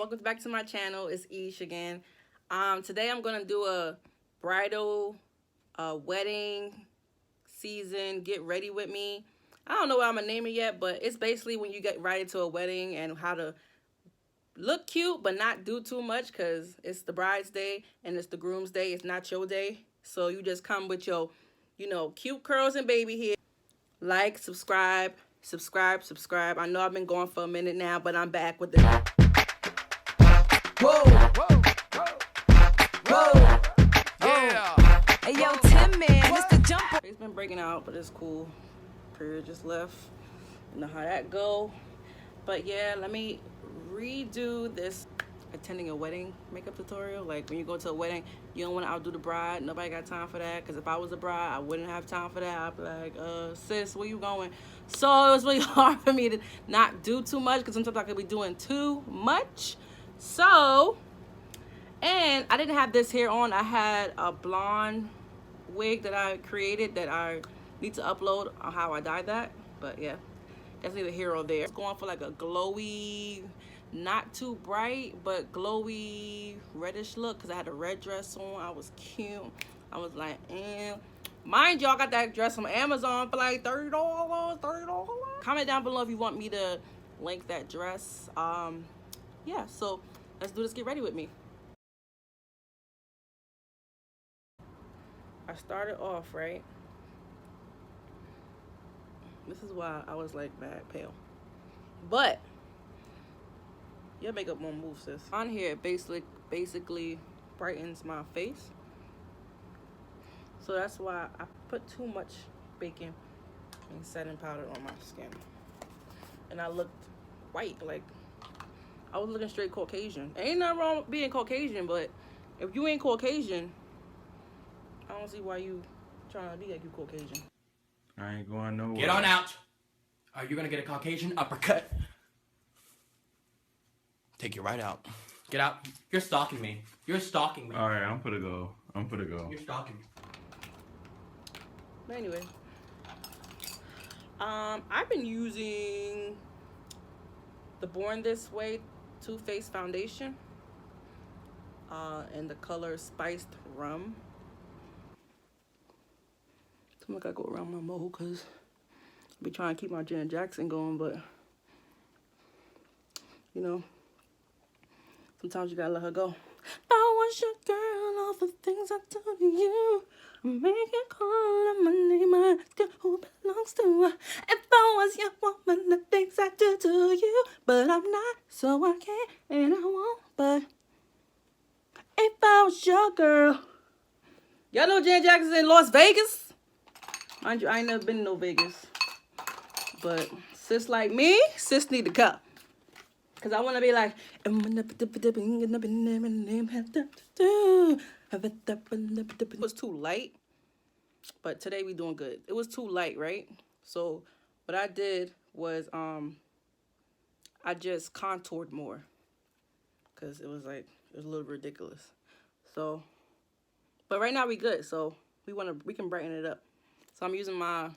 welcome back to my channel. It's Ish again. Today I'm gonna do a bridal wedding season get ready with me. I don't know what I'm gonna name it yet, but it's basically when you get right into a wedding and how to look cute but not do too much, because it's the bride's day and it's the groom's day. It's not your day, so you just come with your, you know, cute curls and baby hair. Like, subscribe. I know I've been going for a minute now, but I'm back with it. Whoa, whoa, whoa, yeah. Hey yo, Tim, man, it's the jumper. It's been breaking out, but it's cool. Period just left. You know how that go. But yeah, let me redo this attending a wedding makeup tutorial. Like, when you go to a wedding, you don't want to outdo the bride. Nobody got time for that, because if I was a bride, I wouldn't have time for that. I'd be like, sis, where you going? So it was really hard for me to not do too much, because sometimes I could be doing too much. So, and I didn't have this hair on. I had a blonde wig that I created that I need to upload on how I dyed that. But yeah, that's neither here or there. It's going for like a glowy, not too bright, but glowy reddish look, because I had a red dress on. I was cute. I was like, mind you, I got that dress from Amazon for like $30. Comment down below if you want me to link that dress. Yeah, so let's do this get ready with me. I started off right. This is why I was like mad pale, but your makeup won't move, sis. On here, basically brightens my face, so that's why I put too much baking and setting powder on my skin, and I looked white, like I was looking straight Caucasian. Ain't nothing wrong with being Caucasian, but if you ain't Caucasian, I don't see why you trying to be like you Caucasian. I ain't going nowhere. Get on out. Are you gonna get a Caucasian uppercut? Take you right out. Get out. You're stalking me. You're stalking me. Alright, I'm gonna go. You're stalking me. But anyway, I've been using the Born This Way Too Faced foundation in the color Spiced Rum. So I gotta go around my mole, because I be trying to keep my Janet Jackson going, but you know, sometimes you gotta let her go. I was your girl, all the things I do to you. Make it call my name, I ask who belongs to her. If I was your woman, the things I do to you, but I'm not, so I can't and I won't. But if I was your girl, y'all know Janet Jackson's in Las Vegas. Mind you, I ain't never been to no Vegas, but sis like me, sis need to come. Cause I wanna be like, it was too light, but today we doing good. It was too light, right? So what I did was I just contoured more, cause it was a little ridiculous. So, but right now we good. So we can brighten it up. So I'm using my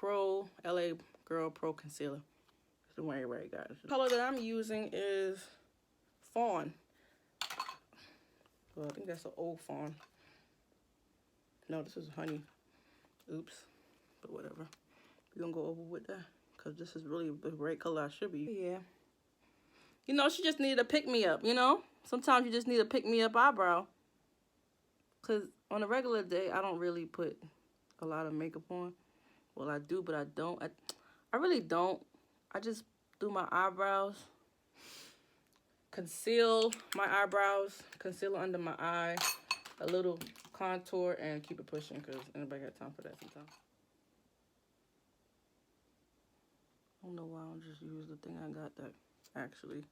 LA Girl Pro Concealer. The one everybody got. The color that I'm using is fawn. Well, I think that's an old fawn. No, this is honey. Oops. But whatever. We're gonna go over with that, because this is really the right color I should be. Yeah. You know, she just needed a pick-me-up, you know? Sometimes you just need a pick-me-up eyebrow. Because on a regular day, I don't really put a lot of makeup on. Well, I do, but I don't. I really don't. I just do my eyebrows, conceal my eyebrows, concealer under my eye, a little contour, and keep it pushing, because anybody got time for that sometimes. I don't know why I don't just use the thing I got that actually.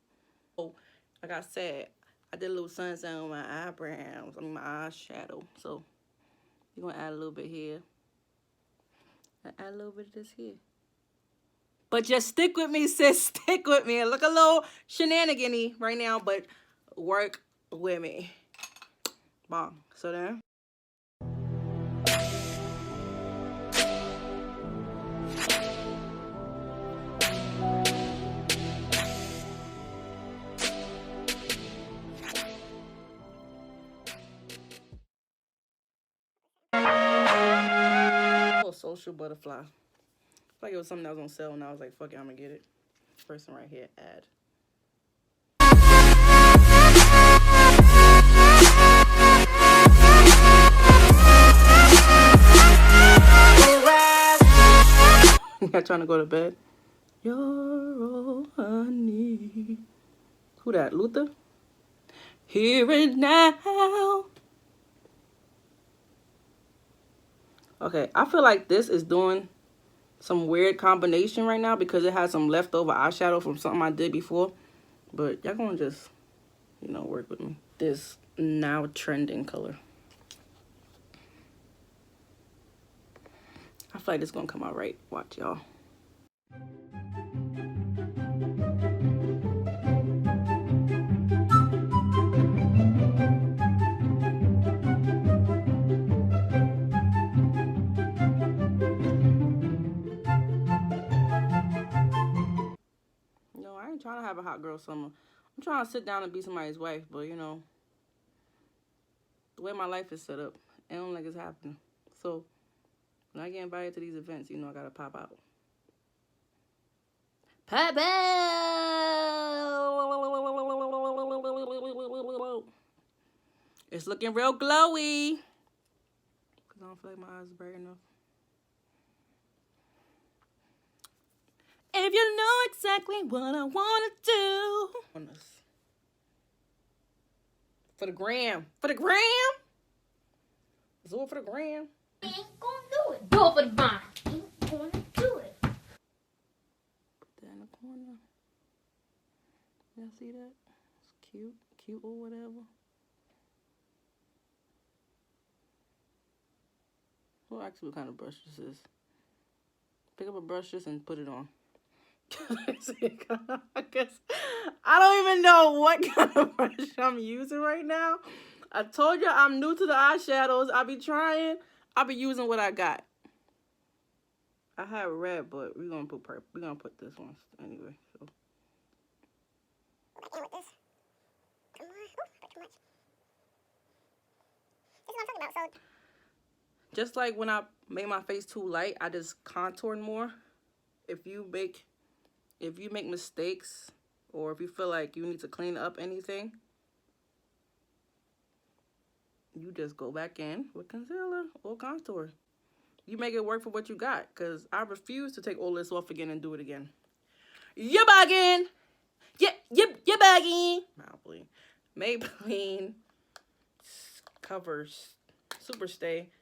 Oh, like I said, I did a little sunshine on my eyebrows, I mean my eyeshadow. So you're gonna add a little bit here. Add a little bit of this here. But just stick with me, sis. Stick with me. Look a little shenanigan-y right now, but work with me. Bomb. So then. Social Butterfly. I feel like it was something that was on sale, and I was like, fuck it, I'm gonna get it. Person right here, ad. Y'all trying to go to bed? You're all I need. Who that? Luther? Here and now. Okay, I feel like this is doing some weird combination right now because it has some leftover eyeshadow from something I did before. But y'all gonna just, you know, work with me. This now trending color. I feel like it's gonna come out right. Watch y'all. No, I ain't trying to have a hot girl summer. I'm trying to sit down and be somebody's wife, but you know, the way my life is set up, I don't like it's happening. So when I get invited to these events, you know I gotta pop out. Pop out! It's looking real glowy. Because I don't feel like my eyes are bright enough. If you know exactly what I want to do. On this. For the gram. For the gram? Let's do it for the gram. Ain't gonna do it. Do it for the gram. Ain't gonna do it. Put that in the corner. Y'all see that? It's cute. Cute or whatever. Well, actually, what kind of brush this is. Pick up a brush just and put it on. I guess I don't even know what kind of brush I'm using right now. I told you I'm new to the eyeshadows. I be trying. I be using what I got. I have red, but we're gonna put purple. We're gonna put this one anyway. So. What with this? Come on. Ooh, put too much. This is what I'm talking about. So. Just like when I made my face too light, I just contoured more. If you make mistakes or if you feel like you need to clean up anything, you just go back in with concealer or contour. You make it work for what you got, because I refuse to take all this off again and do it again. You're bugging. You're bugging. Maybelline covers Super Stay.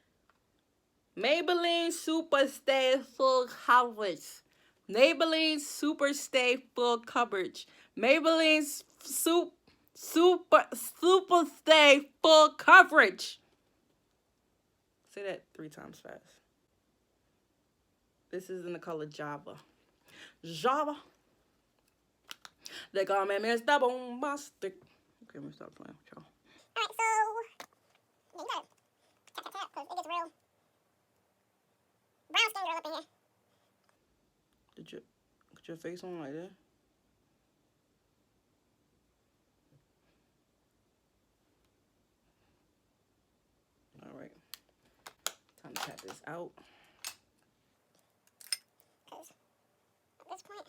Maybelline Super Stay Full Coverage. Maybelline Super Stay Full Coverage. Maybelline Super Stay Full Coverage. Say that 3 times fast. This is in the color Java. Java. They call me Mr. Bombastic. Okay, let me stop playing with y'all. Alright, so you gotta tap, because it gets real brown skin girl up in here. Did you put your face on like that? Alright. Time to tap this out. Because at this point.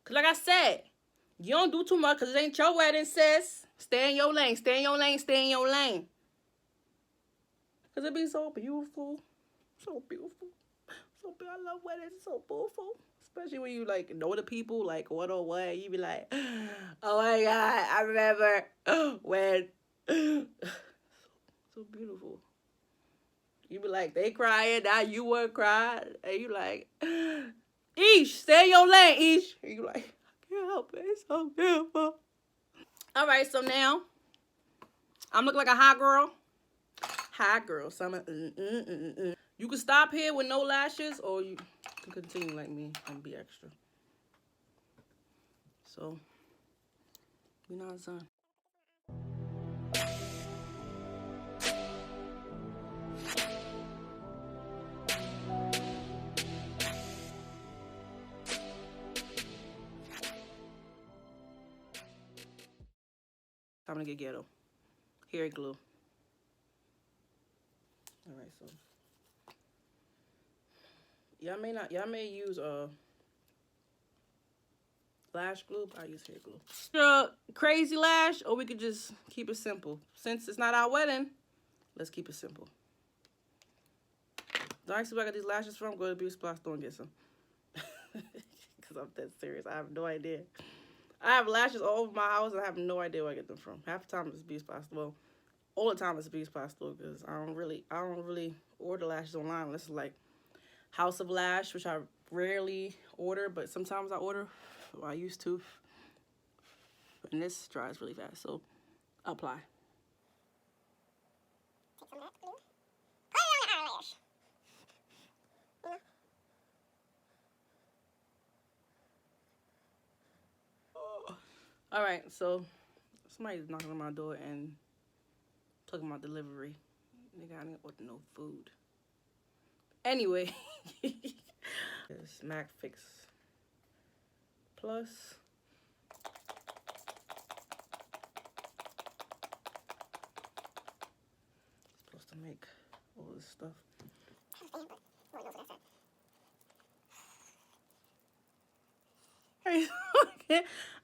Because like I said, you don't do too much because it ain't your wedding, sis. Stay in your lane. Stay in your lane. Stay in your lane. Because it be so beautiful. So beautiful. So beautiful. I love weddings. It's so beautiful. Especially when you, like, know the people, like, what or what. You be like, oh, my God. I remember when. So beautiful. You be like, they crying. Now you weren't crying. And you like, Eesh, stay in your lane, Eesh. And you like, I can't help it. It's so beautiful. All right, so now I'm looking like a hot girl. Hot girl. So I'm You can stop here with no lashes, or you can continue like me and be extra. So, we're not done. Time to get ghetto. Hair glue. All right, so Y'all may use lash glue, but I use hair glue. Crazy lash, or we could just keep it simple. Since it's not our wedding, let's keep it simple. Don't ask me where I got these lashes from. Go to the beauty supply store and get some. Because I'm that serious. I have no idea. I have lashes all over my house and I have no idea where I get them from. Half the time it's a beauty supply store. All the time it's a beauty supply store because I don't really order lashes online unless it's like House of Lash, which I rarely order, but sometimes I order. Well, I used to. And this dries really fast, so apply. Take some of that glue. Put it on the eyelash. All right, so somebody's knocking on my door and talking about delivery. Nigga, I didn't order no food. Anyway, this Mac Fix Plus. Supposed to make all this stuff.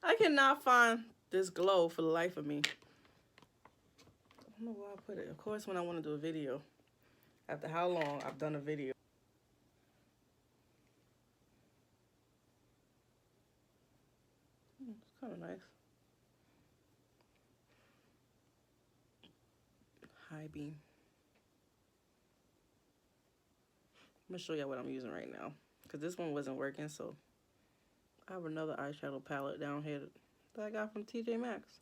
I cannot find this glow for the life of me. I don't know where I put it. Of course, when I want to do a video. After how long I've done a video. It's kind of nice. High beam. I'm going to show y'all what I'm using right now. Because this one wasn't working, so I have another eyeshadow palette down here that I got from TJMax.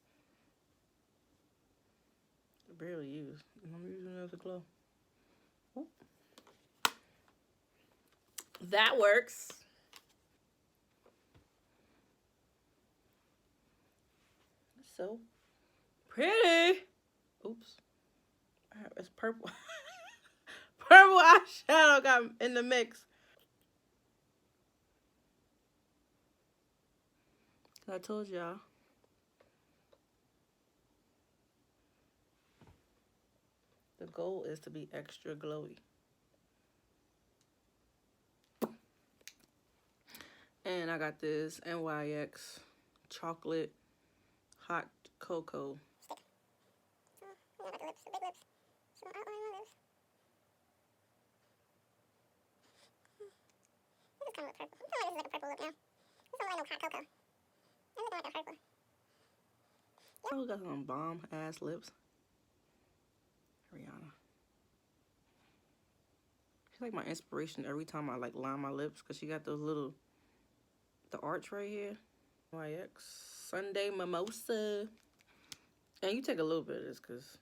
I barely use. And I'm using it as a glow. Oh. That works. So pretty. Oops. It's purple. Purple eyeshadow got in the mix. I told y'all. The goal is to be extra glowy. And I got this NYX chocolate hot cocoa. I got the lips, the big lips. Some outline on those. This is kind of purple. I feel like this is like a purple look now. This is like no hot cocoa. This is like a purple. Oh, got some bomb ass lips. Rihanna. She's like my inspiration every time I like line my lips because she got those little, the arch right here. NYX Sunday Mimosa. And you take a little bit of this because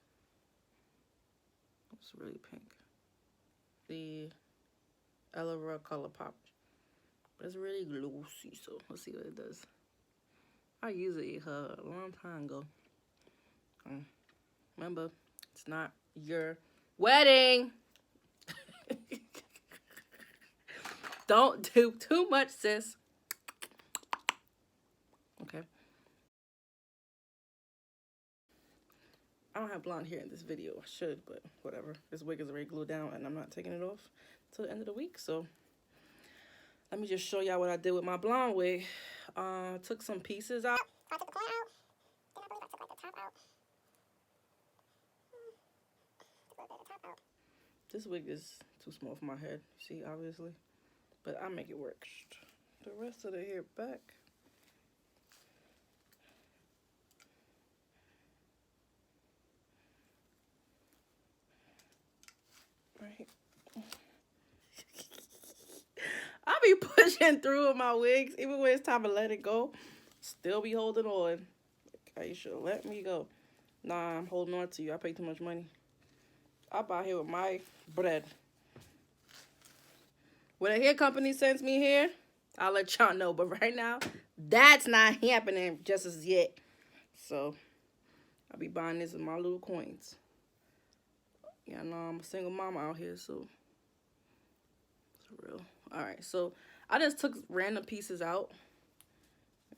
it's really pink. The Ella Color Pop. But it's really glossy, so let's see what it does. I used it a long time ago. Remember, it's not your wedding. Don't do too much, sis. Okay. I don't have blonde hair in this video. I should, but whatever. This wig is already glued down and I'm not taking it off till the end of the week. So let me just show y'all what I did with my blonde wig. Took some pieces out. I took the corner out. Then I believe I took like the top out. Took a little bit of the top out. This wig is too small for my head, see, obviously. But I'll make it work. The rest of the hair back. Right. I be pushing through with my wigs, even when it's time to let it go. Still be holding on. Okay, you should let me go. Nah, I'm holding on to you. I pay too much money. I buy here with my bread. When a hair company sends me here, I'll let y'all know. But right now, that's not happening just as yet. So, I'll be buying this with my little coins. Yeah, I know I'm a single mama out here, so it's real. Alright, so I just took random pieces out.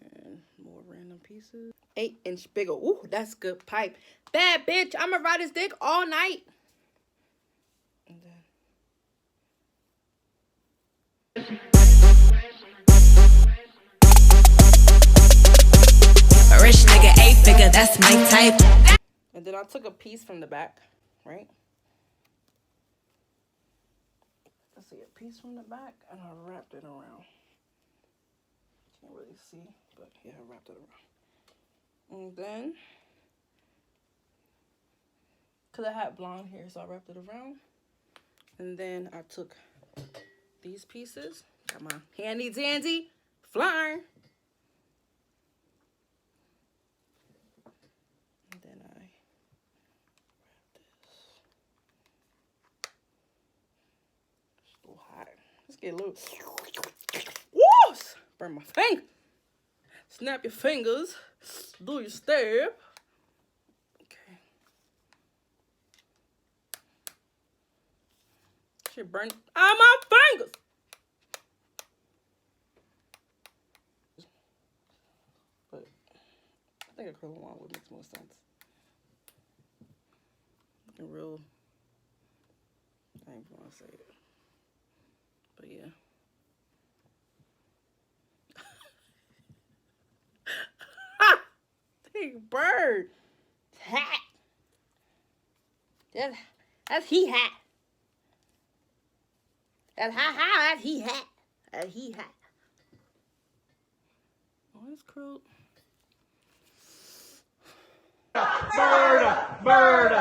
And more random pieces. 8-inch bigger. Ooh, that's good pipe. Bad bitch, I'ma ride this dick all night. And then that's my type. And then I took a piece from the back, right? Let's see, a piece from the back, and I wrapped it around. Can't really see, but yeah, I wrapped it around. And then, because I had blonde hair, so I wrapped it around. And then I took these pieces, got my handy dandy flyer. And then I wrap this. It's a little hot. Let's get a little. Woo! Burn my finger. Snap your fingers. Do your stab. Okay. Shit burn out my fingers. But I think a curl one would make more sense. Looking real. I ain't gonna say it. But yeah. Bird. It's hat. That's he hat. That's that's he hat. That's he hat. Oh, it's curled. Bird.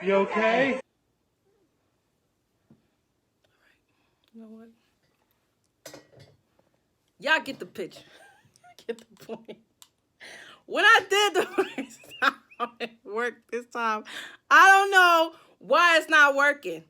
You okay? You know what? Y'all get the picture. Get the point. When I did the first time, it worked this time. I don't know why it's not working.